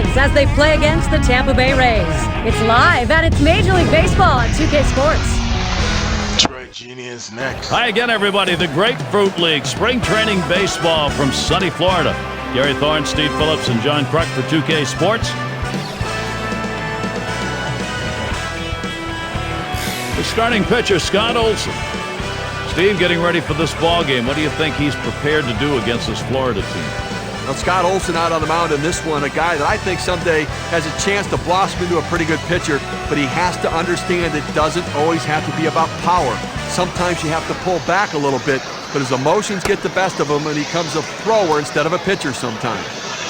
Marlins as they play against the Tampa Bay Rays. It's live and it's Major League Baseball on 2K Sports. Detroit Genius next. Hi again, everybody. The Grapefruit League, spring training baseball from sunny Florida. Gary Thorne, Steve Phillips, and John Kruk for 2K Sports. The starting pitcher, Scott Olson. Steve, getting ready for this ball game. What do you think he's prepared to do against this Florida team? Well, Scott Olson out on the mound in this one, a guy that I think someday has a chance to blossom into a pretty good pitcher, but he has to understand it doesn't always have to be about power. Sometimes you have to pull back a little bit, but his emotions get the best of him and he becomes a thrower instead of a pitcher sometimes.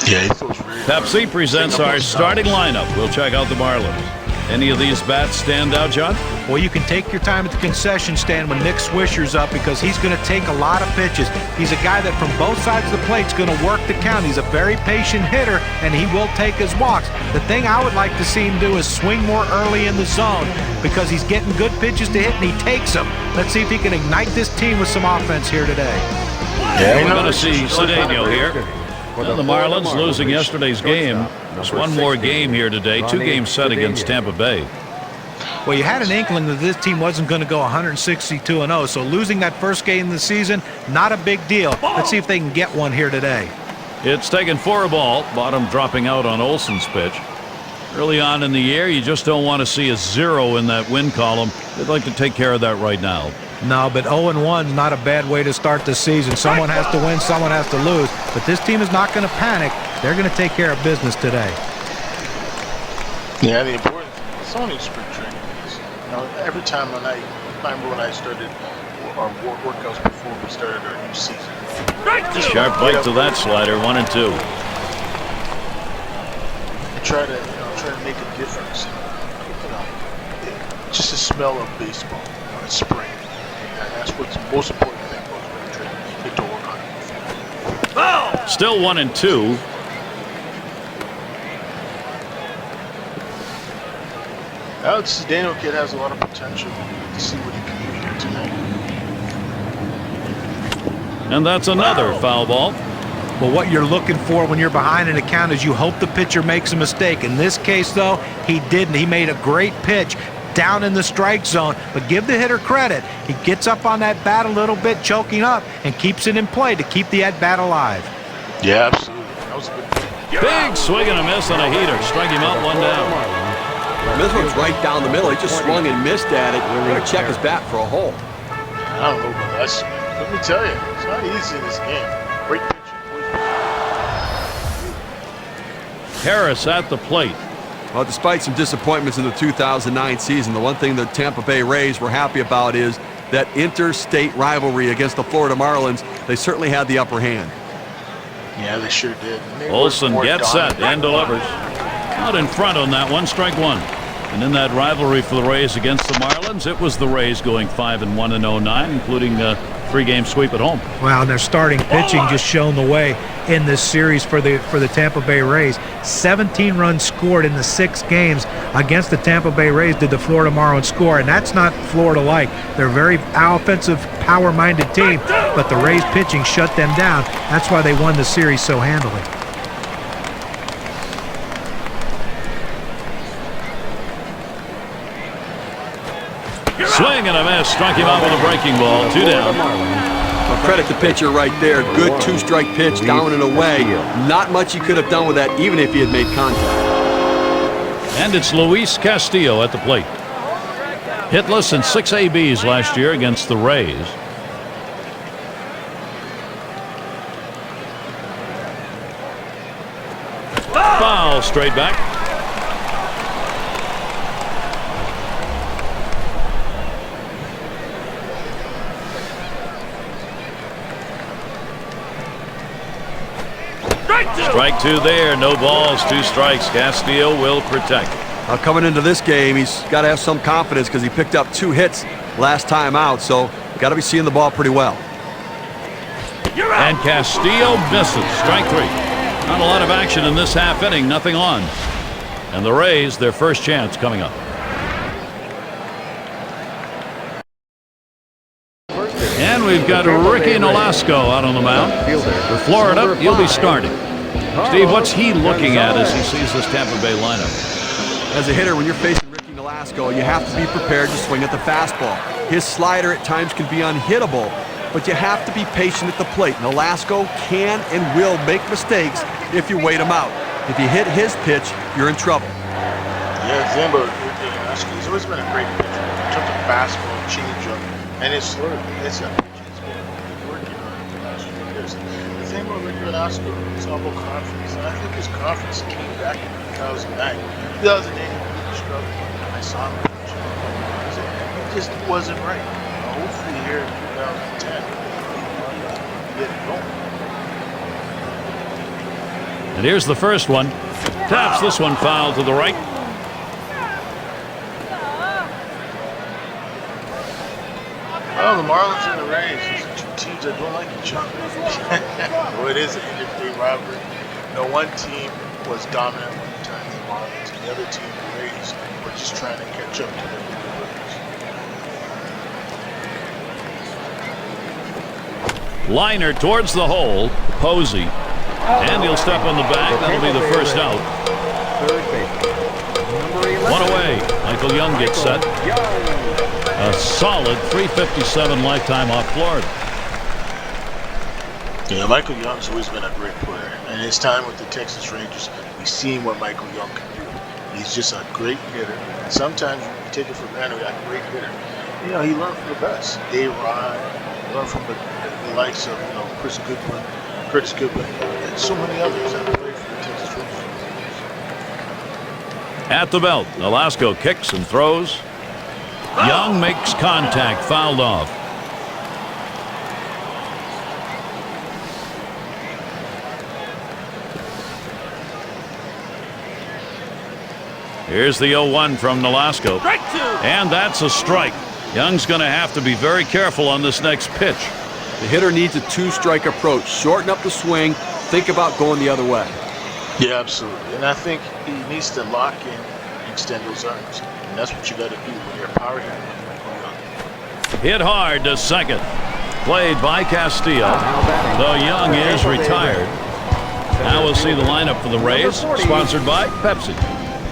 Yeah, he feels very Pepsi presents our starting lineup. We'll check out the Marlins. Any of these bats stand out, John? Well, you can take your time at the concession stand when Nick Swisher's up because he's going to take a lot of pitches. He's a guy that from both sides of the plate is going to work the count. He's a very patient hitter, and he will take his walks. The thing I would like to see him do is swing more early in the zone because he's getting good pitches to hit, and he takes them. Let's see if he can ignite this team with some offense here today. Yeah, we're going to see Cedeno here. Well, the Marlins losing yesterday's game. There's one more game here today. 2 games set against Tampa Bay. Well, you had an inkling that this team wasn't going to go 162-0, so losing that first game of the season, not a big deal. Let's see if they can get one here today. It's taken for a ball. Bottom dropping out on Olson's pitch. Early on in the year, you just don't want to see a 0 in that win column. They'd like to take care of that right now. No, but 0-1 is not a bad way to start the season. Someone has to win, someone has to lose. But this team is not going to panic. They're going to take care of business today. Yeah, the important thing is only spring training. You know, every time when I remember when I started our workouts before we started our new season. Sharp bite to that slider, 1 and 2. Try to make a difference. You know, just the smell of baseball in spring. That's what's the most important thing about spring training. Get to work on it. Still 1 and 2. That Cedeno kid has a lot of potential. To see what he can do here tonight. And that's another foul ball. Well, what you're looking for when you're behind an account is you hope the pitcher makes a mistake. In this case, though, he didn't. He made a great pitch down in the strike zone, but give the hitter credit. He gets up on that bat a little bit, choking up, and keeps it in play to keep the at-bat alive. Yeah, absolutely. That was a good play. Big swing and a miss on a heater. Strike him out, 1 down. This one's right down the middle. He just swung and missed at it. We're going to check his bat for a hole. I don't know about that swing. Let me tell you, it's not easy in this game. Great pitching. Harris at the plate. Well, despite some disappointments in the 2009 season, the one thing the Tampa Bay Rays were happy about is that interstate rivalry against the Florida Marlins. They certainly had the upper hand. Yeah, they sure did. Olson gets set and delivers. Out in front on that one, strike 1. And in that rivalry for the Rays against the Marlins, it was the Rays going 5-1 in 09, including a 3-game sweep at home. Wow, and their starting pitching just shown the way in this series for the Tampa Bay Rays. 17 runs scored in the 6 games against the Tampa Bay Rays did the Florida Marlins score, and that's not Florida-like. They're a very offensive, power-minded team, but the Rays pitching shut them down. That's why they won the series so handily. Swing and a miss. Struck him out with a breaking ball. 2 down. Well, credit the pitcher right there. Good 2-strike pitch, down and away. Not much he could have done with that, even if he had made contact. And it's Luis Castillo at the plate. Hitless in 6 ABs last year against the Rays. Foul straight back. Strike 2 there. No balls, 2 strikes. Castillo will protect. Coming into this game, he's got to have some confidence because he picked up 2 hits last time out, so got to be seeing the ball pretty well. And Castillo misses. Strike 3. Not a lot of action in this half inning. Nothing on. And the Rays, their first chance coming up. And we've got Ricky Nolasco out on the mound. For Florida, he'll be starting. Steve, what's he looking at as he sees this Tampa Bay lineup? As a hitter, when you're facing Ricky Nolasco, you have to be prepared to swing at the fastball. His slider at times can be unhittable, but you have to be patient at the plate. Nolasco can and will make mistakes if you wait him out. If you hit his pitch, you're in trouble. Yeah, Zambo, he's always been a great pitcher in terms of fastball, changeup, and his slurve. It's a pitch he's been working on the last few years. The thing about Ricky Nolasco is all about confidence, and I think his confidence came back in 2009. 2008, he struggled. I saw him pitch. It just wasn't right. Hopefully here in 2010, he get it going. And here's the first one. Taps this one foul to the right. Well, the Marlins and the Rays, these are two teams that don't like each other. Well, it is an interstate rivalry. No, one team was dominant one time, the Marlins, and the other team, the Rays, were just trying to catch up to their bigger brothers. Liner towards the hole. Posey. And he'll step on the back. That'll be the first out. One away. Michael Young gets set. A solid .357 lifetime off Florida. Yeah, Michael Young's always been a great player. And his time with the Texas Rangers, we've seen what Michael Young can do. He's just a great hitter. And sometimes you take it for granted, a great hitter. You know, he learned from the best. A-Rod, learned from the likes of, Curtis Goodwin, and so many others that played for the Texas Rangers. At the belt, Nolasco kicks and throws. Young makes contact, fouled off. Here's the 0-1 from Nolasco. And that's a strike. Young's going to have to be very careful on this next pitch. The hitter needs a two-strike approach. Shorten up the swing. Think about going the other way. Yeah, absolutely. And I think he needs to lock in and extend those arms. And that's what you got to do when you're a power hitter. Hit hard to second. Played by Castillo. Though Young is retired. Now we'll see the lineup for the Rays. Sponsored by Pepsi.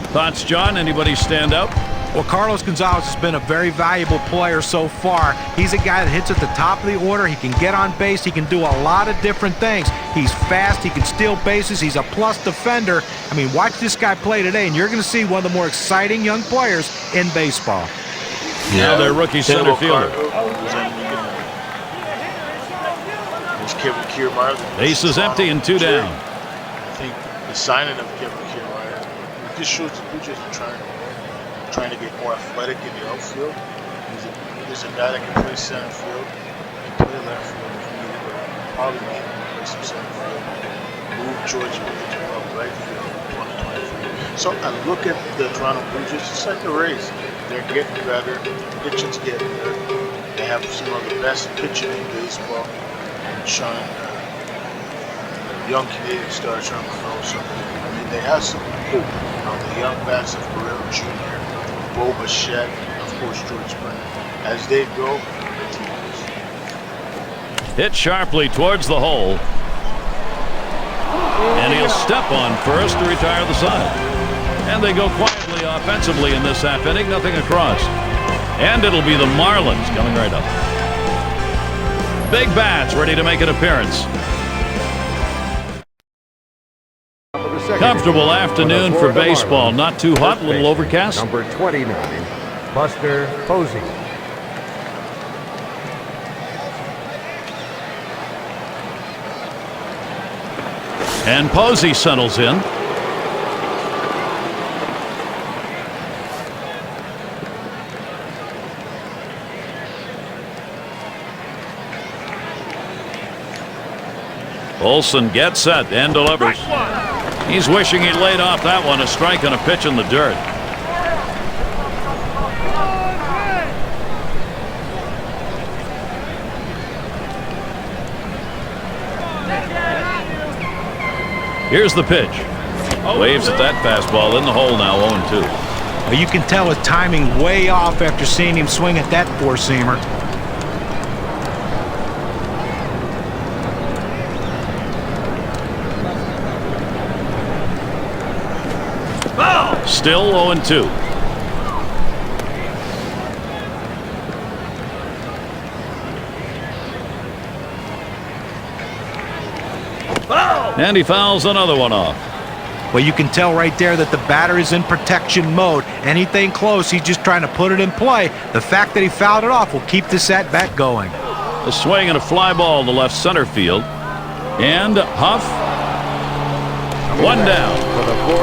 Thoughts, John? Anybody stand out? Well, Carlos Gonzalez has been a very valuable player so far. He's a guy that hits at the top of the order. He can get on base. He can do a lot of different things. He's fast. He can steal bases. He's a plus defender. I mean, watch this guy play today, and you're going to see one of the more exciting young players in baseball. Yeah, their rookie center fielder. Base is empty and two down. I think the signing of Kevin Kiermaier just shows the Blue Jays are trying to get more athletic in the outfield. There's a guy that can play center field, can play left field if needed, but probably need to play some center field. Move George Williams to right field in 2023. So I look at the Toronto Blue Jays, just like the Rays. They're getting better, pitching's getting better. They have some of the best pitching in baseball. And Sean, young Canadian star, Sean Manoa. I mean, they have some hope on the young bats of Guerrero Jr., Bo Bichette, of course George Springer. As they go, the team goes. Hit sharply towards the hole. And he'll step on first to retire the side. And they go quietly offensively in this half inning, nothing across. And it'll be the Marlins coming right up. Big bats ready to make an appearance. Comfortable afternoon for baseball. Not too hot, a little overcast. Number 29, Buster Posey. And Posey settles in. Olsen gets set and delivers. He's wishing he'd laid off that one. A strike on a pitch in the dirt. Here's the pitch. Waves at that fastball in the hole now, 0-2. Well, you can tell his timing way off after seeing him swing at that four-seamer. Still 0-2. And he fouls another one off. Well, you can tell right there that the batter is in protection mode. Anything close, he's just trying to put it in play. The fact that he fouled it off will keep this at-bat going. A swing and a fly ball to left center field. And Huff. One down.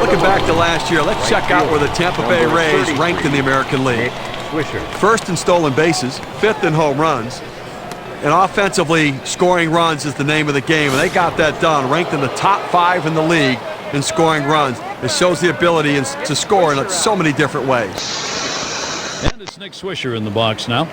Looking back to last year, let's check out where the Tampa Bay Rays ranked in the American League. First in stolen bases, fifth in home runs. And offensively, scoring runs is the name of the game. And they got that done, ranked in the top 5 in the league in scoring runs. It shows the ability to score in so many different ways. And it's Nick Swisher in the box now.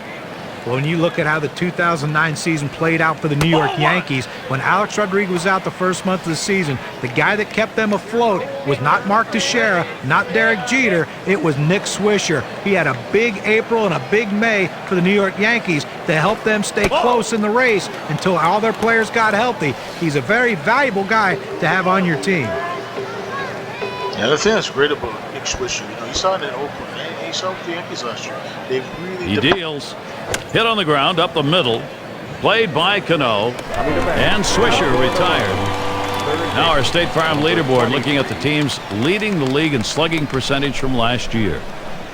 Well, when you look at how the 2009 season played out for the New York Yankees, when Alex Rodriguez was out the first month of the season, the guy that kept them afloat was not Mark Teixeira, not Derek Jeter, it was Nick Swisher. He had a big April and a big May for the New York Yankees to help them stay close in the race until all their players got healthy. He's a very valuable guy to have on your team. Yeah, the thing that's great about Nick Swisher, he saw it in Oakland, and he saw it with the Yankees last year. They really He deals. Hit on the ground up the middle. Played by Cano. And Swisher retired. Now our State Farm leaderboard looking at the teams leading the league in slugging percentage from last year.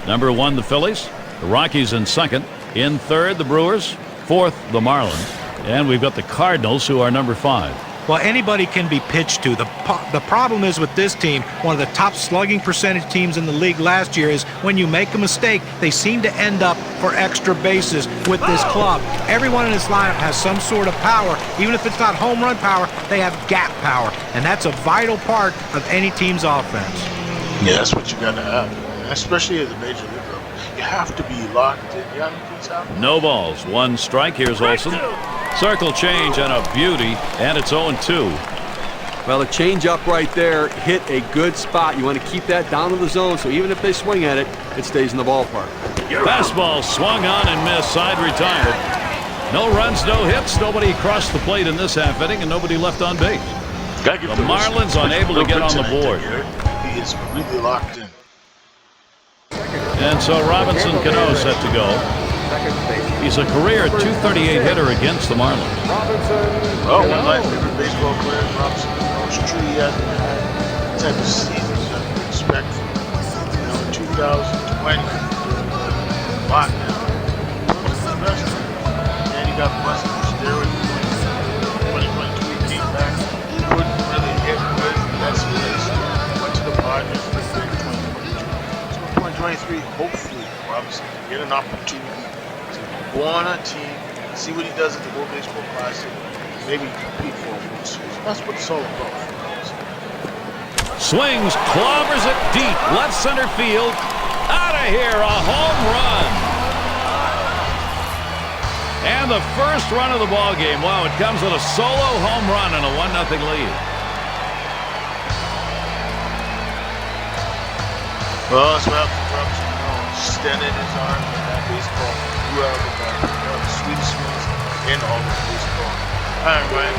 Number 1, the Phillies. The Rockies in second. In third, the Brewers. Fourth, the Marlins. And we've got the Cardinals, who are number 5. Well, anybody can be pitched to. The problem is with this team, one of the top slugging percentage teams in the league last year, is when you make a mistake, they seem to end up for extra bases with this club. Everyone in this lineup has some sort of power. Even if it's not home run power, they have gap power. And that's a vital part of any team's offense. Yeah, that's what you got to have. Especially at the major league level. You have to be locked in. You have to be tapped. No balls. 1 strike. Here's Olsen. Circle change and a beauty, and it's 0-2. Well, the changeup right there hit a good spot. You want to keep that down to the zone, so even if they swing at it, it stays in the ballpark. Fastball swung on and missed. Side retired. No runs, no hits. Nobody crossed the plate in this half inning, and nobody left on base. The Marlins unable to get on the board. He is really locked in. And so Robinson Cano set to go. He's a career .238 hitter against the Marlins. Oh, one of my favorite baseball players, Robinson Cano. It's true he hasn't had the type of seasons that we expect from him. In 2020, a lot now. He was the best. And he got busted with steroids in 2022. He came back, couldn't really hit good. That's his. Went to the Padres for the 2022. So 2023, hopefully, Robinson can get an opportunity go on a team, see what he does at the World Baseball Classic, maybe compete for a World Series. That's what it's all about. Swings, clobbers it deep, left center field. Out of here, a home run. And the first run of the ball game. Wow, it comes with a solo home run and a 1-0 lead. Well, that's what happened to Robinson. Extended his arm in that baseball. One of the sweetest swings in all of baseball. All right, Ryan.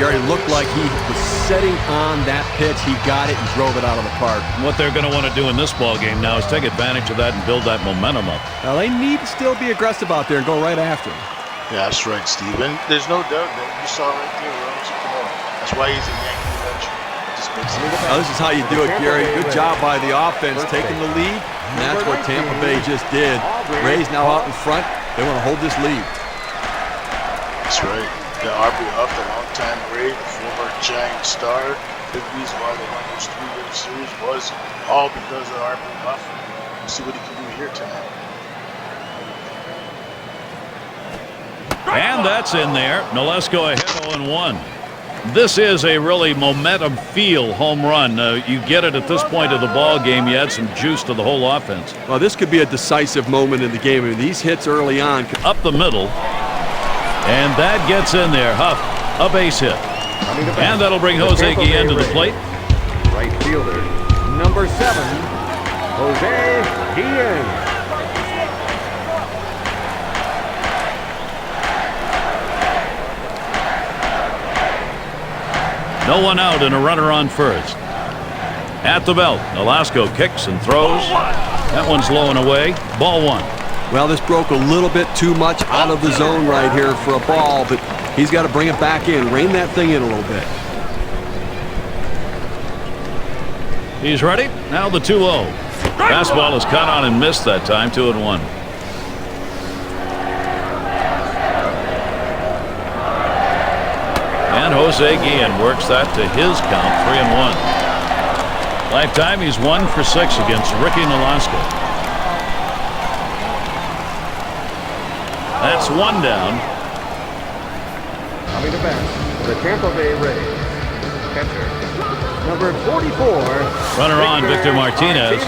Gary, looked like he was setting on that pitch. He got it and drove it out of the park. What they're going to want to do in this ball game now is take advantage of that and build that momentum up. Now, they need to still be aggressive out there and go right after him. Yeah, that's right, Steve. And there's no doubt that you saw right there Robinson Cano. That's why he's a Yankee legend. It just makes it. Now, this is how you do it, Gary. Good job by the offense taking the lead. And that's what Tampa Bay just did. Rays now out in front. They want to hold this lead. That's right. The Aubrey Huff, the longtime Ray, the former Giant star. Big reason why they won those 3 World Series was all because of Aubrey Huff. We'll see what he can do here tonight. And that's in there. Nolesko ahead 0-1. This is a really momentum feel home run. You get it at this point of the ball game. You add some juice to the whole offense. Well, this could be a decisive moment in the game. I mean, these hits early on. Up the middle. And that gets in there. Huff, a base hit. And that'll bring Jose Guillen to the plate. Right fielder, number 7, Jose Guillen. No one out and a runner on first. At the belt, Nolasco kicks and throws. That one's low and away. Ball 1. Well, this broke a little bit too much out of the zone right here for a ball, but he's got to bring it back in, rein that thing in a little bit. He's ready. Now the 2-0. Fastball is caught on and missed that time. 2-1. And Jose Guillen works that to his count. 3-1. Lifetime, he's 1 for 6 against Ricky Nolasco. That's 1 down. Coming to bat, the Tampa Bay Rays. Catcher, number 44. Runner on, Victor Martinez.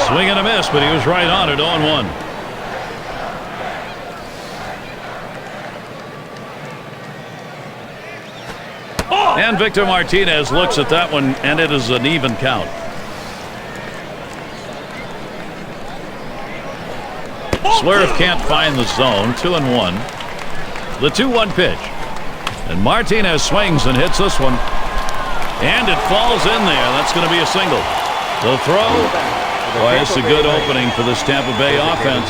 Swing and a miss, but he was right on it. 0-1. And Victor Martinez looks at that one, and it is an even count. Swerve can't find the zone. 2-1. The 2-1 pitch. And Martinez swings and hits this one. And it falls in there. That's going to be a single. The throw. Boy, it's a good opening for this Tampa Bay offense.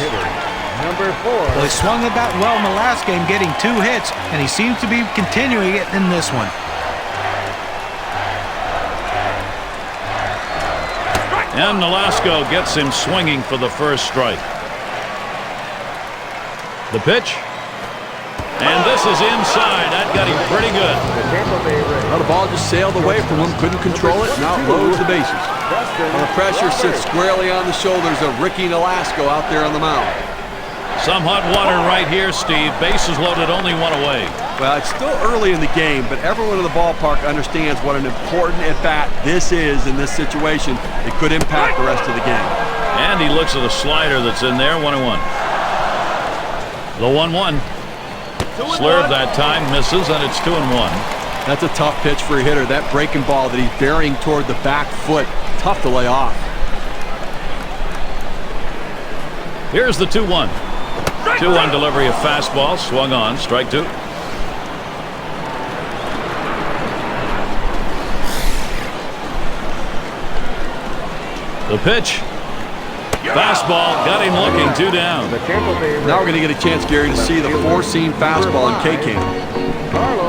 Number 4. Well, he swung the bat well in the last game, getting 2 hits, and he seems to be continuing it in this one. And Nolasco gets him swinging for the first strike. The pitch. And this is inside. That got him pretty good. Well, the ball just sailed away from him, couldn't control it, now it loads the bases. Well, the pressure sits squarely on the shoulders of Ricky Nolasco out there on the mound. Some hot water right here, Steve. Bases loaded, only 1 away. Well, it's still early in the game, but everyone in the ballpark understands what an important at-bat this is in this situation. It could impact the rest of the game. And he looks at a slider that's in there. 1-1. The 1-1. Slurve that time misses, and it's 2-1. That's a tough pitch for a hitter. That breaking ball that he's burying toward the back foot, tough to lay off. Here's the 2-1. 2-1 delivery of fastball, swung on, strike 2. The pitch. Fastball got him looking. 2 down. Now we're going to get a chance, Gary, to see the 4-seam fastball in K-Cam.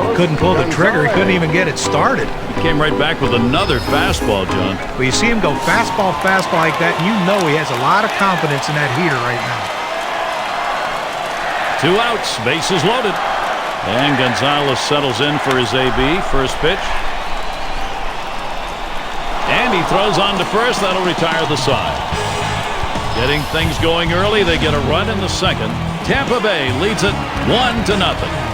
He couldn't pull the trigger. He couldn't even get it started. He came right back with another fastball, John. Well, you see him go fastball like that, and you know he has a lot of confidence in that heater right now. 2 outs, bases loaded. And Gonzalez settles in for his AB. First pitch. And he throws on to first. That'll retire the side. Getting things going early. They get a run in the second. Tampa Bay leads it 1-0.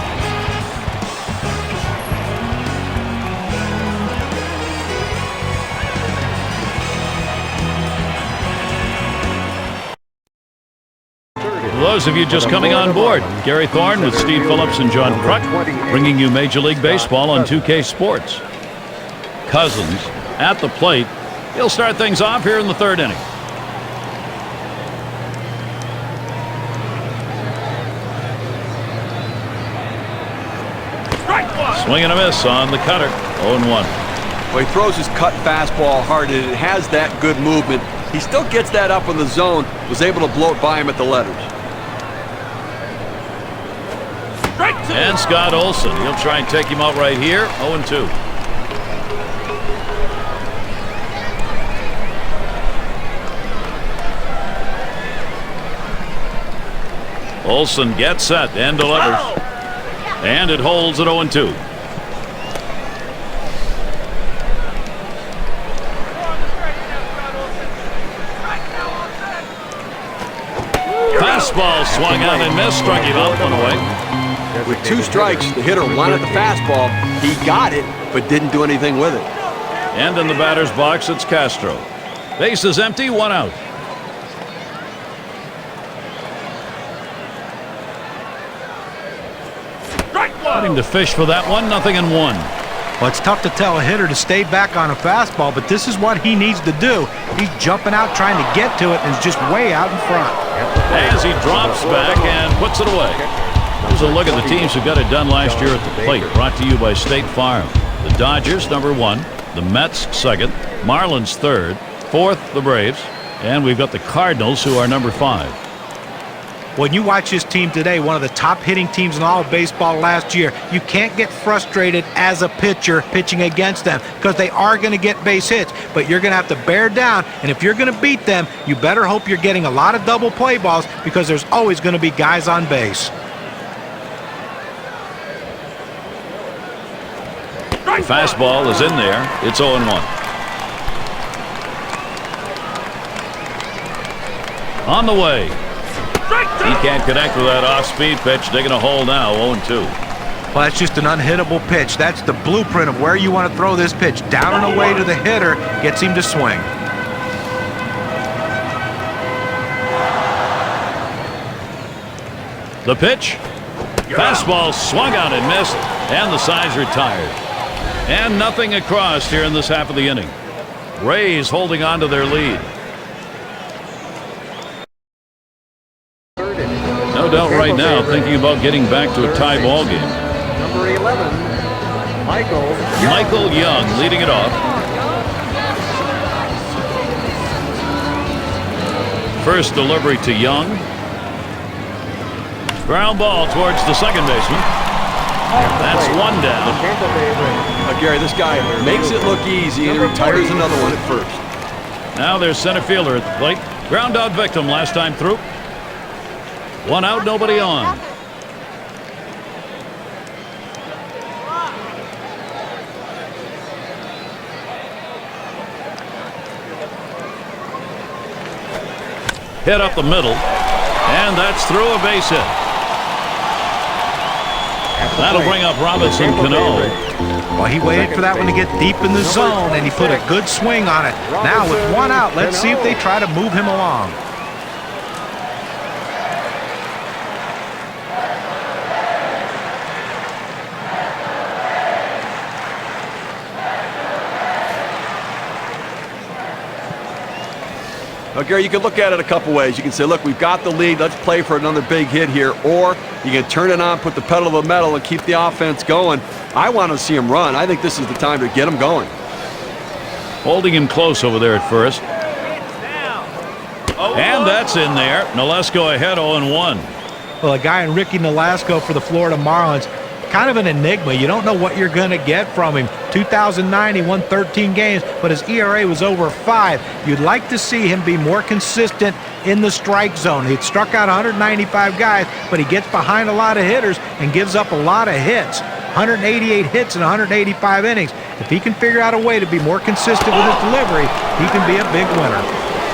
For those of you just coming on board, Gary Thorne with Steve Phillips and John Kruk bringing you Major League Baseball on 2K Sports. Cousins at the plate. He'll start things off here in the 3rd inning. Swing and a miss on the cutter. 0-1. Well, he throws his cut fastball hard, and it has that good movement. He still gets that up in the zone, was able to blow it by him at the letters. And Scott Olson. He'll try and take him out right here. 0-2. Olson gets set and delivers. And it holds at 0-2. Fastball swung out and missed. Struck him out 1 away. With 2 strikes, the hitter wanted the fastball. He got it, but didn't do anything with it. And in the batter's box, it's Castro. Base is empty, 1 out. Got him to fish for that one. 0-1. Well, it's tough to tell a hitter to stay back on a fastball, but this is what he needs to do. He's jumping out, trying to get to it, and is just way out in front. As he drops back and puts it away. Here's a look at the teams who got it done last year at the plate. Brought to you by State Farm. The Dodgers, number 1. The Mets, 2nd. Marlins, 3rd. 4th, the Braves. And we've got the Cardinals, who are number 5. When you watch this team today, one of the top hitting teams in all of baseball last year, you can't get frustrated as a pitcher pitching against them because they are going to get base hits, but you're going to have to bear down, and if you're going to beat them, you better hope you're getting a lot of double play balls because there's always going to be guys on base. The fastball is in there. It's 0-1. On the way. He can't connect with that off-speed pitch. Digging a hole now, 0-2. Well, that's just an unhittable pitch. That's the blueprint of where you want to throw this pitch. Down and away to the hitter, gets him to swing. The pitch. Fastball swung out and missed, and the side's retired. And nothing across here in this half of the inning. Rays holding on to their lead. No doubt right now thinking about getting back to a tie ball game. Number 11, Michael Young leading it off. First delivery to Young. Ground ball towards the second baseman. That's one down. Gary, this guy makes it look easy and he retires another one at first. Now there's center fielder at the plate. Ground out victim last time through. One out, nobody on. Hit up the middle, and that's through a base hit. That'll bring up Robinson Cano. Well, he waited for that one to get deep in the zone, and he put a good swing on it. Now with one out, let's see if they try to move him along. Now, Gary, you can look at it a couple ways. You can say, look, we've got the lead. Let's play for another big hit here. Or you can turn it on, put the pedal to the metal, and keep the offense going. I want to see him run. I think this is the time to get him going. Holding him close over there at first. And that's in there. Nolasco ahead 0-1. Well, a guy in Ricky Nolasco for the Florida Marlins, kind of an enigma. You don't know what you're going to get from him. 2009, he won 13 games, but his ERA was over 5. You'd like to see him be more consistent in the strike zone. He'd struck out 195 guys, but he gets behind a lot of hitters and gives up a lot of hits. 188 hits in 185 innings. If he can figure out a way to be more consistent with his delivery, he can be a big winner.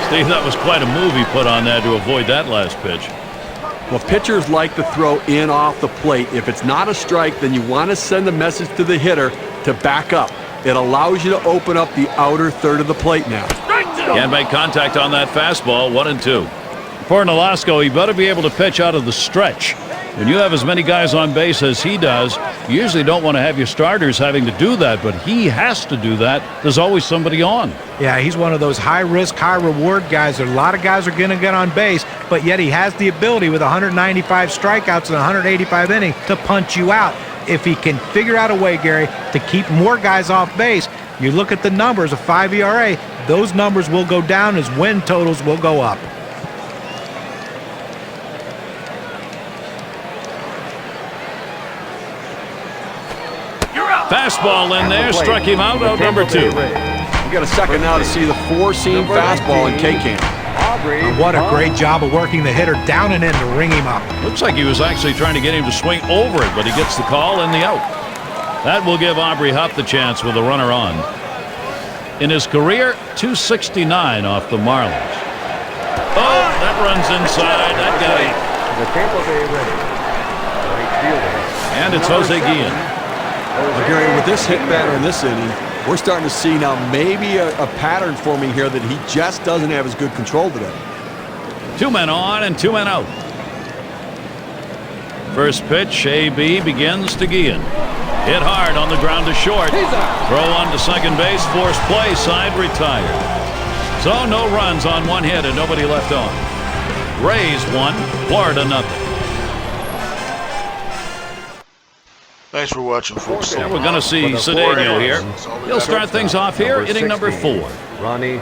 Steve, that was quite a move he put on that to avoid that last pitch. Well, pitchers like to throw in off the plate. If it's not a strike, then you want to send a message to the hitter to back up. It allows you to open up the outer third of the plate now. Can't make contact on that fastball, 1-2. For Nolasco, he better be able to pitch out of the stretch. When you have as many guys on base as he does, you usually don't want to have your starters having to do that, but he has to do that. There's always somebody on. Yeah, he's one of those high-risk, high-reward guys. A lot of guys are going to get on base, but yet he has the ability with 195 strikeouts and 185 innings to punch you out. If he can figure out a way, Gary, to keep more guys off base, you look at the numbers, a 5 ERA, those numbers will go down as win totals will go up. Fastball in there, struck him out number 2. We got a second now to see the 4-seam fastball in K-Can. What a great job of working the hitter down and in to ring him up. Looks like he was actually trying to get him to swing over it, but he gets the call and the out. That will give Aubrey Huff the chance with a runner on. In his career, 269 off the Marlins. Oh, that runs inside. That got him. The Tampa Bay Rays. Right fielder. And it's Jose Guillen. Well, Gary, with this hit batter in this inning, we're starting to see now maybe a pattern forming here that he just doesn't have as good control today. 2 men on and 2 men out. First pitch, AB begins to Guillen. Hit hard on the ground to short. Throw on to second base, force play, side retired. So no runs on one hit and nobody left on. Rays 1, Florida 0. Thanks for watching, folks. And we're going to see Cedeno here. He'll start things off here, inning number 4. Ronnie